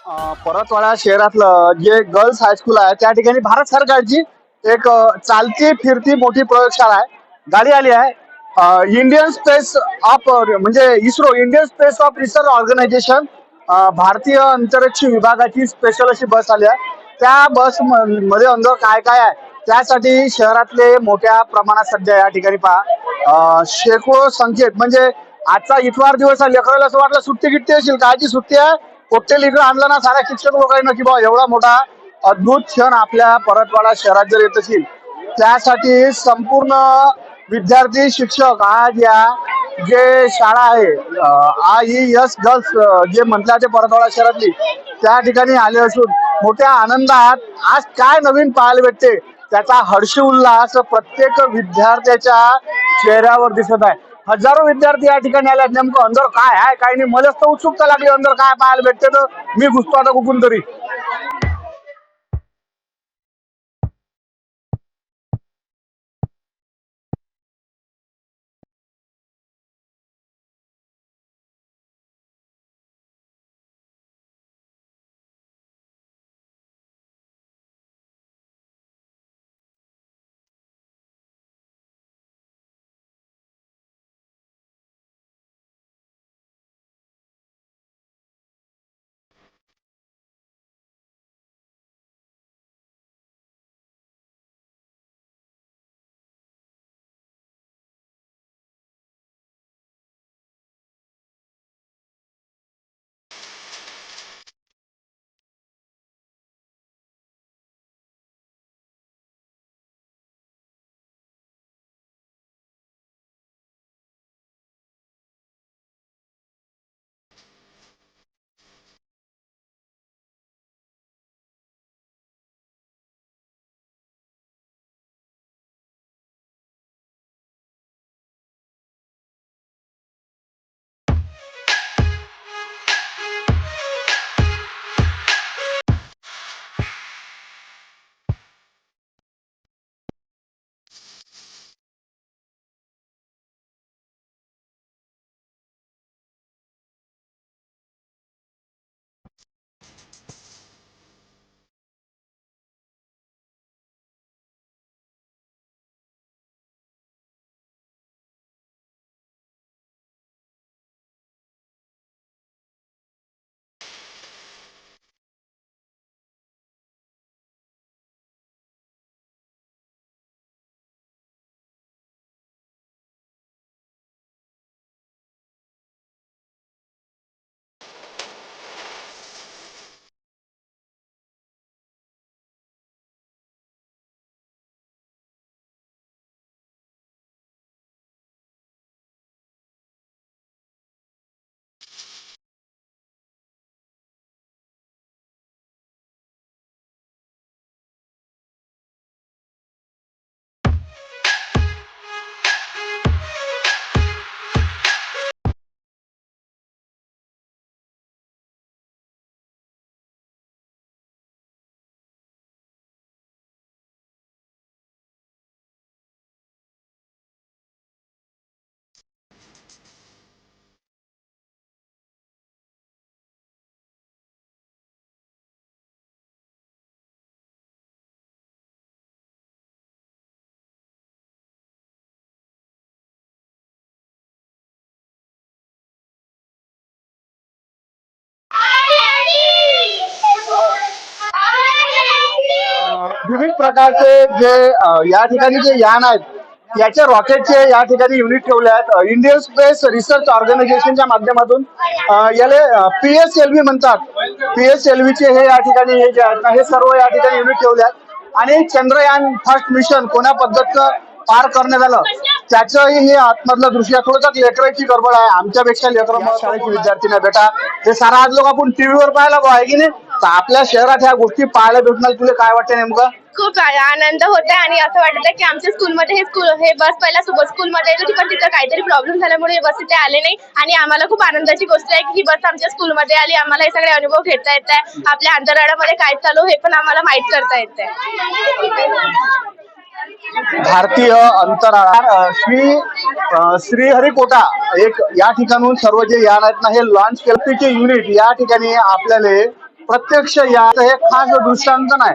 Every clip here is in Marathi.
परतवाडा शहरातलं जे गर्ल्स हायस्कूल आहे त्या ठिकाणी भारत सरकारची एक चालती फिरती मोठी प्रयोगशाळा आहे. गाडी आली आहे. इंडियन स्पेस ऑफ म्हणजे ISRO Indian space of research organisation भारतीय अंतरिक्ष विभागाची स्पेशल अशी बस आली आहे. त्या बस मध्ये अंदर काय काय आहे त्यासाठी शहरातले मोठ्या प्रमाणात सध्या या ठिकाणी पहा शेकडो संख्येत म्हणजे आजचा इतवार दिवस आहे. लेकराला असं वाटलं सुट्टी गिट्टी असेल कायची सुट्टी आहे. कोट्टे इकडे आणलं ना साऱ्या शिक्षक लोकांना की बा एवढा मोठा अद्भुत क्षण आपल्या परतवाडा शहरात जर येत असेल त्यासाठी संपूर्ण विद्यार्थी शिक्षक आज या जे शाळा आहे IES गर्ल्स जे म्हटलं ते परतवाडा शहरातली त्या ठिकाणी आले असून मोठ्या आनंदात आज काय नवीन पाहायला भेटते त्याचा हर्ष उल्हास प्रत्येक विद्यार्थ्याच्या चेहऱ्यावर दिसत आहे. हजारो विद्यार्थी या ठिकाणी आले. नेमकं अंदर काय आहे काही नाही मलाच तर उत्सुकता लागली अंदर काय पाहायला भेटते तर मी घुसतो आता कुठून तरी. विविध प्रकारचे जे या ठिकाणी जे यान आहेत याच्या रॉकेटचे या ठिकाणी युनिट ठेवले आहेत. इंडियन स्पेस रिसर्च ऑर्गनायझेशनच्या माध्यमातून याला PSLV म्हणतात. PSLV चे हे या ठिकाणी हे जे आहेत ना हे सर्व या ठिकाणी युनिट ठेवले आहेत आणि चंद्रयान फर्स्ट मिशन कोण्या पद्धतीचं पार करण्यात आलं त्याचंही हे आतमधलं दृश्य. थोडंसं लेकराची गडबड आहे आमच्यापेक्षा लेकरं शाळेची विद्यार्थी नाही बेटा हे सारा आज लोक आपण टीव्हीवर पाहायला आहे की नाही. तर आपल्या शहरात ह्या गोष्टी पाहायला भेटणार तुला काय वाटतं नेमकं? खूप आनंद होत आहे आणि असं वाटत आहे की आमच्या स्कूलमध्ये हे बस पहिला स्कूलमध्ये येत होती पण तिथं काहीतरी प्रॉब्लेम झाल्यामुळे हे बस तिथे आले नाही आणि आम्हाला खूप आनंदाची गोष्ट आहे की ही बस आमच्या स्कूलमध्ये आली. आम्हाला हे सगळे अनुभव घेता येत आहे. आपल्या अंतराळामध्ये काय चालू हे पण आम्हाला माहित करता येत आहे. भारतीय अंतराळ श्रीहरिकोटा एक या ठिकाणून सर्व जे यान आहेत ना हे लॉन्च केले युनिट या ठिकाणी आपल्याला प्रत्यक्ष या हे खास दृष्टांत नाही.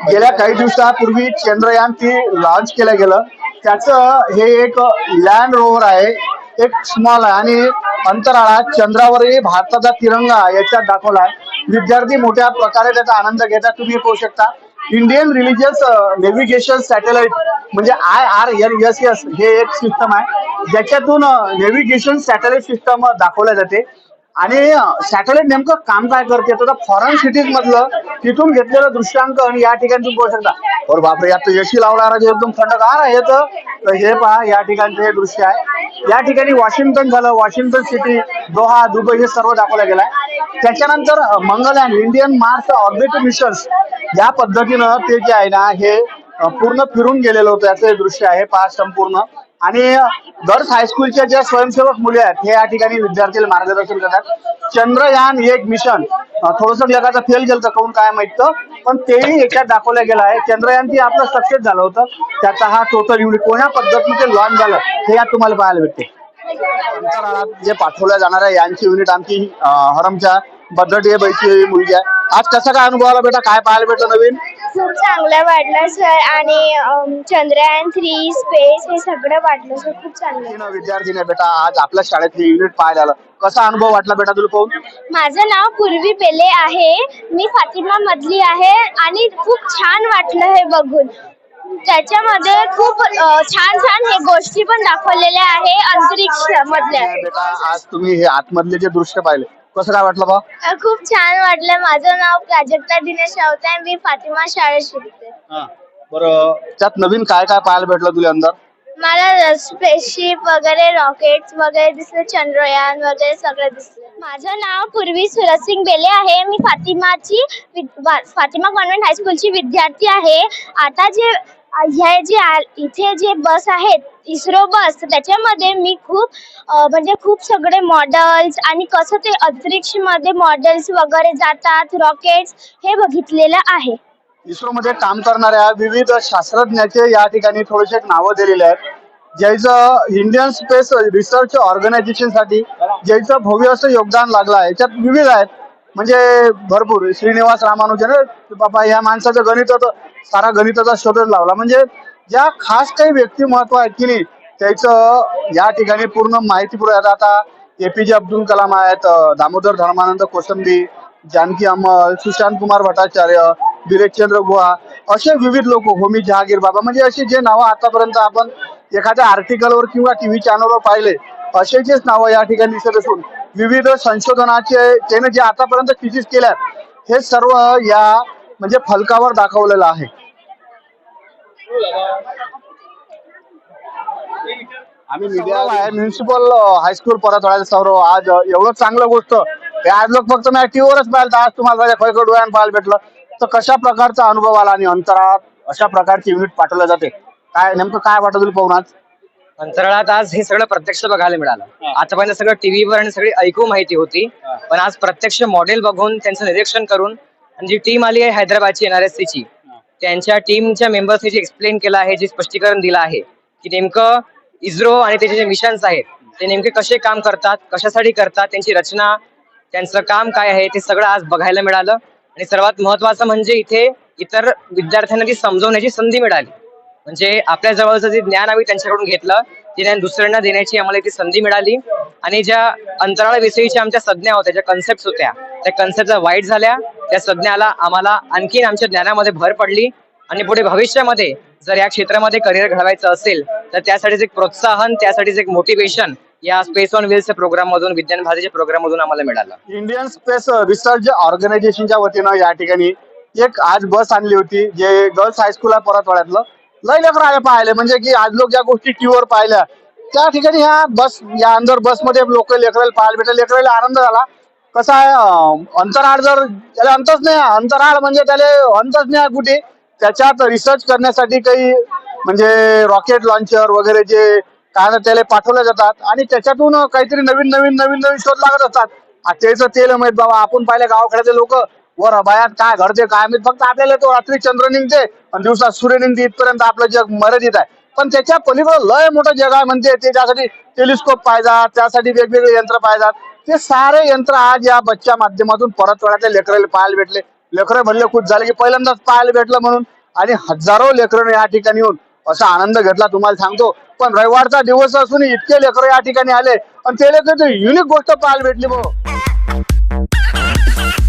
गेल्या काही दिवसापूर्वी चंद्रयान-3 लॉन्च केलं गेलं. त्याचं हे एक लँड रोव्हर आहे, एक स्मॉल आहे आणि अंतराळात चंद्रावरही भारताचा तिरंगा याच्यात दाखवला आहे. विद्यार्थी मोठ्या प्रकारे त्याचा आनंद घेतात. तुम्ही पाहू शकता इंडियन रिलिजियस नेव्हिगेशन सॅटेलाइट म्हणजे IRNSS हे एक सिस्टम आहे ज्याच्यातून नेव्हिगेशन सॅटेलाइट सिस्टम दाखवल्या जाते. आणि सॅटेलाइट नेमकं काम काय करते तर फॉरेन सिटीज मधलं तिथून घेतलेलं दृश्यांकन या ठिकाणी तुम्ही पाहू शकता. और बापरे, यात यशी लावणारा जे एकदम थंडगार आहे तर हे पहा या ठिकाणचं हे दृश्य आहे. या ठिकाणी वॉशिंग्टन झालं, वॉशिंग्टन सिटी, दोहा, दुबई हे सर्व दाखवलं गेलं आहे. त्याच्यानंतर Mangalyaan Indian Mars orbit missions या पद्धतीनं ते जे आहे ना हे पूर्ण फिरून गेलेलं होतं. याचं हे दृश्य आहे पहा संपूर्ण. आणि गर्ल्स हायस्कूलच्या ज्या स्वयंसेवक मुले आहेत हे या ठिकाणी विद्यार्थ्याला मार्गदर्शन करतात. चंद्रयान-1 मिशन थोडंसं जगाचं फेल गेलं कहून काय माहित, पण तेही याच्यात दाखवलं गेलं आहे. चंद्रयान-3 आपलं सक्सेस झालं होतं. त्याचा हा टोटल युनिट कोण्या पद्धतीने ते लॉन्च झालं हे यात तुम्हाला पाहायला भेटते. अंतराळात जे पाठवल्या जाणार आहे यांची युनिट आमची हरमच्या बद्धटे बैठी मुलगी आहे. आज कसं काय अनुभव आला बेटा, काय पाहायला भेटलं नवीन? खूप चांगलं वाटलं सर आणि चंद्रयान-3 स्पेस हे सगळं वाटलं सर, खूप चांगलं. विद्यार्थीने बेटा आज आपल्या शाळेतली युनिट पाहायला आलं, कसा अनुभव वाटला बेटा तुला पाहून? माझं नाव पूर्वी पेले आहे, मी फातिमा मधली आहे आणि खूप छान वाटलं हे बघून. त्याच्यामध्ये खूप छान छान हे गोष्टी पण दाखवलेल्या आहे अंतरिक्ष मधल्या. बेटा आज तुम्ही हे आतमधले जे दृश्य पाहिले कसं काय वाटलं बा? खूप छान वाटलं. माझं नाव प्राजक्ता दिनेश राऊत आहे, मी फातिमा शाळेत शिकते. बरं, त्यात नवीन काय काय पाहायला भेटलं तुला अंदर? मला स्पेसशिप वगैरे, रॉकेट्स वगैरे दिसले, चंद्रयान वगैरे सगळं दिसलं. माझं नाव पूर्वी सुरजसिंग बेले आहे, मी फातिमा कॉन्व्हेंट हायस्कूलची विद्यार्थी आहे. आता इथे जे बस आहेत इस्रो बस, त्याच्यामध्ये मी खूप सगळे मॉडेल्स आणि कसं ते अंतरिक्ष मध्ये मॉडेल्स वगैरे जातात, रॉकेट्स हे बघितलेलं आहे. इस्रो मध्ये काम करणाऱ्या विविध शास्त्रज्ञाचे या ठिकाणी थोडेसे नावं दिलेले आहेत. ज्याचं इंडियन स्पेस रिसर्च ऑर्गनायझेशन साठी ज्याचं भव्य असं योगदान लागलं आहे. याच्यात विविध आहेत म्हणजे भरपूर. श्रीनिवास रामानुजन बाबा या माणसाचं गणित सारा गणिताचा शोधच लावला. म्हणजे ज्या खास काही व्यक्तिमत्व आहेत की नाही त्याचं या ठिकाणी पूर्ण माहिती पुरवतात. आता APJ अब्दुल कलाम आहेत, दामोदर धर्मानंद कोसंबी, जानकी अमल, सुशांत कुमार भट्टाचार्य, बिरेकचंद्र गुहा असे विविध लोक, होमी जहागीर बाबा, म्हणजे असे जे नावं आतापर्यंत आपण एखाद्या आर्टिकलवर किंवा TV चॅनलवर पाहिले असेच नावं या ठिकाणी दिसत असून विविध संशोधनाचे त्याने जे आतापर्यंत थिसीस केल्यात हे सर्व या म्हणजे फलकावर दाखवलेलं आहे. आम्ही मीडिया आहे म्युन्सिपल हायस्कूल परतवाड्याचं सर्व आज एवढं चांगलं गोष्ट हे आज लोक फक्त मी टीव्हीवरच पाहिलं, आज तुम्हाला खैखड डोळ्यानं पाहायला भेटलं. तर कशा प्रकारचा अनुभव आला आणि अंतराळात अशा प्रकारची युनिट पाठवल्या जाते, काय नेमकं काय वाटत तुला पाहून? आज अंतराळात आज हे सगळं प्रत्यक्ष बघायला मिळालं. आतापर्यंत सगळं टीव्हीवर आणि सगळी ऐकू माहिती होती, पण आज प्रत्यक्ष मॉडेल बघून त्यांचं निरीक्षण करून आणि जी टीम आली आहे हैदराबादची NRSC ची, त्यांच्या टीमच्या मेंबर्सनी जे एक्सप्लेन केलं आहे, जे स्पष्टीकरण दिलं आहे की नेमकं इस्रो आणि त्याचे जे मिशन्स आहेत ते नेमके कसे काम करतात, कशासाठी करतात, त्यांची रचना, त्यांचं काम काय आहे ते सगळं आज बघायला मिळालं. आणि सर्वात महत्वाचं म्हणजे इथे इतर विद्यार्थ्यांना ती समजवण्याची संधी मिळाली. म्हणजे आपल्या जवळचं जे ज्ञान आम्ही त्यांच्याकडून घेतलं ते ज्ञान दुसऱ्यांना देण्याची आम्हाला ती संधी मिळाली. आणि ज्या अंतराळाविषयीच्या आमच्या संज्ञा होत्या, ज्या कन्सेप्ट होत्या, त्या कन्सेप्ट वाईट झाल्या. त्या संज्ञाला आम्हाला आणखीन आमच्या ज्ञानामध्ये भर पडली. आणि पुढे भविष्यामध्ये जर या क्षेत्रामध्ये करिअर घडवायचं असेल तर त्यासाठीच एक प्रोत्साहन, त्यासाठीच एक मोटिवेशन या स्पेस ऑन व्हील्स प्रोग्राम मधून, विज्ञान भारतीच्या प्रोग्राम मधून आम्हाला मिळालं. इंडियन स्पेस रिसर्च ऑर्गनायझेशनच्या वतीनं या ठिकाणी एक आज बस आणली होती जे गर्ल्स हायस्कूल आहे परतवाड्यातलं. लय लेकर आले पाहिले, म्हणजे की आज लोक ज्या गोष्टी टीव्हीवर पाहिल्या त्या ठिकाणी ह्या बस या अंदर बसमध्ये लोक लेकराला पाहायला भेटले. लेकराला आनंद झाला. कसं आहे अंतराळ जर त्याला अंतच नाही, अंतराळ म्हणजे त्याला अंतच नाही कुठे, त्याच्यात रिसर्च करण्यासाठी काही म्हणजे रॉकेट लॉन्चर वगैरे जे काय त्याला पाठवले जातात आणि त्याच्यातून काहीतरी नवीन शोध लागत असतात. त्याचं तेल माहित बाबा. आपण पाहिले गावाकडचे लोक वर बायात काय घडते काय माहित, फक्त आपल्याला तो रात्री चंद्र निघते आणि दिवसात सूर्य निघते इथपर्यंत आपलं जग मर्यादित आहे. पण त्याच्या पलीकडे लय मोठं जग आहे म्हणते. त्याच्यासाठी टेलिस्कोप पाहिजात, त्यासाठी वेगवेगळे यंत्र पाहिजात. ते सारे यंत्र आज या बच्च्या माध्यमातून परतवाड्यातल्या लेकराला पाहायला भेटले. लेकरं म्हणले खुश झाले की पहिल्यांदाच पाहायला भेटलं म्हणून. आणि हजारो लेकरं या ठिकाणी येऊन असा आनंद घेतला तुम्हाला सांगतो. पण रविवारचा दिवस असून इतके लेकरं या ठिकाणी आले आणि ते युनिक गोष्ट पाहायला भेटली भाऊ.